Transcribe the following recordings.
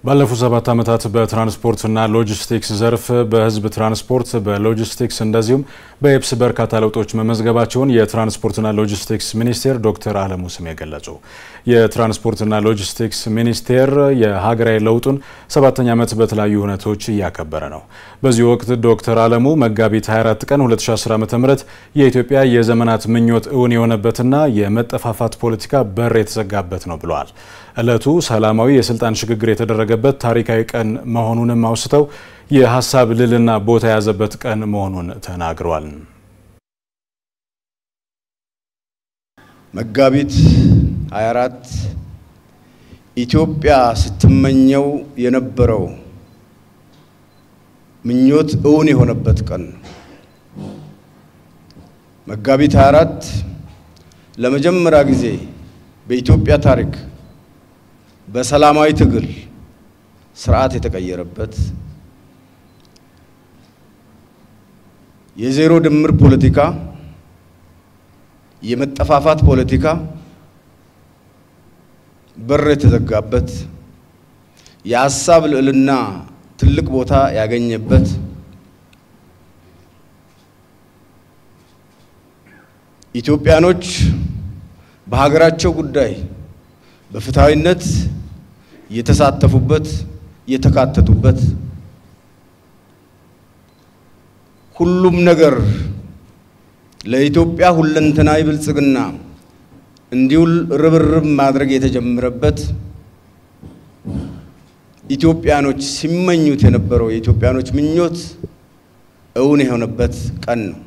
ባለፉት 7 ዓመታት በትራንስፖርትና ሎጂስቲክስ ዘርፍ በህዝብ ትራንስፖርት በሎጂስቲክስ እንደዚሁም በየብስ በርካታ ለውጦች መመዝገባቸውን የትራንስፖርትና ሎጂስቲክስ ሚኒስቴር ዶክተር አለሙ ስሜ ገለጹ። የትራንስፖርትና ሎጂስቲክስ ሚኒስቴር የሀገራዊ ለውጡን 7ኛ ዓመት በተለያዩ ሁነቶች እያከበረ ነው። በዚህ ወቅት ዶክተር አለሙ መጋቢት 24 ቀን 2010 ዓ.ም የኢትዮጵያ የዘመናት ምኞት እውን የሆነበትና የመጠፋፋት ፖለቲካ በር የተዘጋበት ነው ብለዋል። እለቱ ሰላማዊ የስልጣን ሽግግር የተደረገበት ታሪካዊ ቀን መሆኑንም አውስተው የሐሳብ ልልና ቦታ ያዘበት ቀን መሆኑን ተናግረዋል። መጋቢት 24 ኢትዮጵያ ስትመኘው የነበረው ምኞት እውን የሆነበት ቀን። መጋቢት 24 ለመጀመሪያ ጊዜ በኢትዮጵያ ታሪክ በሰላማዊ ትግል ስርዓት የተቀየረበት የዜሮ ድምር ፖለቲካ የመጠፋፋት ፖለቲካ በር የተዘጋበት የሐሳብ ልዕልና ትልቅ ቦታ ያገኘበት ኢትዮጵያኖች በሀገራቸው ጉዳይ በፍትሃዊነት የተሳተፉበት የተካተቱበት ሁሉም ነገር ለኢትዮጵያ ሁለንተናዊ ብልጽግና እንዲውል ርብርብ ማድረግ የተጀመረበት ኢትዮጵያኖች ሲመኙት የነበረው የኢትዮጵያኖች ምኞት እውን የሆነበት ቀን ነው።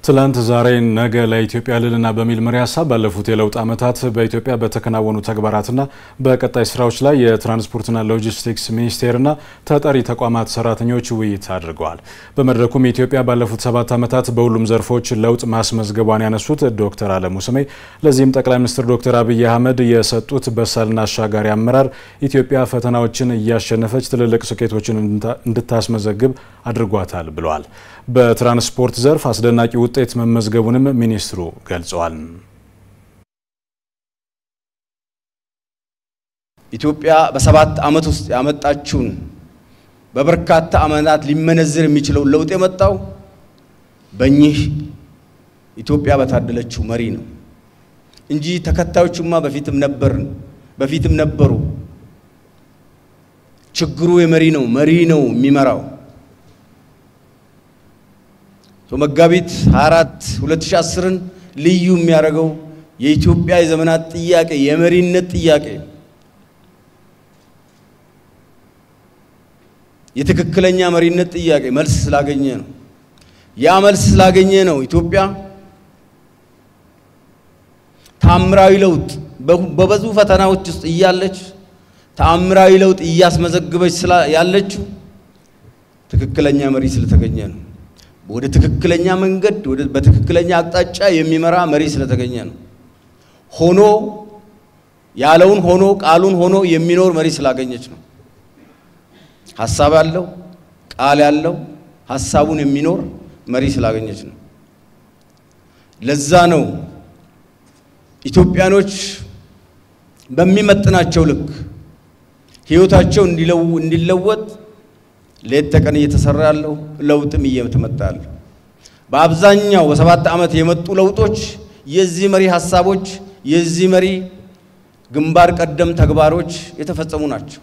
ትላንት ዛሬ ነገ ለኢትዮጵያ ልልና በሚል መሪ ሐሳብ ባለፉት የለውጥ ዓመታት በኢትዮጵያ በተከናወኑ ተግባራትና በቀጣይ ስራዎች ላይ የትራንስፖርትና ሎጂስቲክስ ሚኒስቴርና ተጠሪ ተቋማት ሰራተኞች ውይይት አድርገዋል። በመድረኩም ኢትዮጵያ ባለፉት 7 ዓመታት በሁሉም ዘርፎች ለውጥ ማስመዝገቧን ያነሱት ዶክተር አለሙ ስሜ ለዚህም ጠቅላይ ሚኒስትር ዶክተር አብይ አህመድ የሰጡት በሳልና አሻጋሪ አመራር ኢትዮጵያ ፈተናዎችን እያሸነፈች ትልልቅ ስኬቶችን እንድታስመዘግብ አድርጓታል ብለዋል። በትራንስፖርት ዘርፍ አስደናቂ ውጤት መመዝገቡንም ሚኒስትሩ ገልጸዋል። ኢትዮጵያ በ7 ዓመት ውስጥ ያመጣችውን በበርካታ ዓመታት ሊመነዘር የሚችለው ለውጥ የመጣው በእኚህ ኢትዮጵያ በታደለችው መሪ ነው እንጂ ተከታዮቹማ በፊትም ነበሩ። ችግሩ የመሪ ነው፣ መሪ ነው የሚመራው። መጋቢት 24 2010ን ልዩ የሚያደርገው የኢትዮጵያ የዘመናት ጥያቄ የመሪነት ጥያቄ የትክክለኛ መሪነት ጥያቄ መልስ ስላገኘ ነው። ያ መልስ ስላገኘ ነው ኢትዮጵያ ታምራዊ ለውጥ በብዙ ፈተናዎች ውስጥ እያለች ታምራዊ ለውጥ እያስመዘገበች ያለችው ትክክለኛ መሪ ስለተገኘ ነው። ወደ ትክክለኛ መንገድ በትክክለኛ አቅጣጫ የሚመራ መሪ ስለተገኘ ነው። ሆኖ ያለውን ሆኖ ቃሉን ሆኖ የሚኖር መሪ ስላገኘች ነው። ሐሳብ ያለው ቃል ያለው ሐሳቡን የሚኖር መሪ ስላገኘች ነው። ለዛ ነው ኢትዮጵያኖች በሚመጥናቸው ልክ ህይወታቸው እንዲለወጥ ሌት ተቀን እየተሰራ ያለው ለውጥም እየተመጣ ያለው በአብዛኛው በ7 ዓመት የመጡ ለውጦች የዚህ መሪ ሐሳቦች የዚህ መሪ ግንባር ቀደም ተግባሮች የተፈጸሙ ናቸው።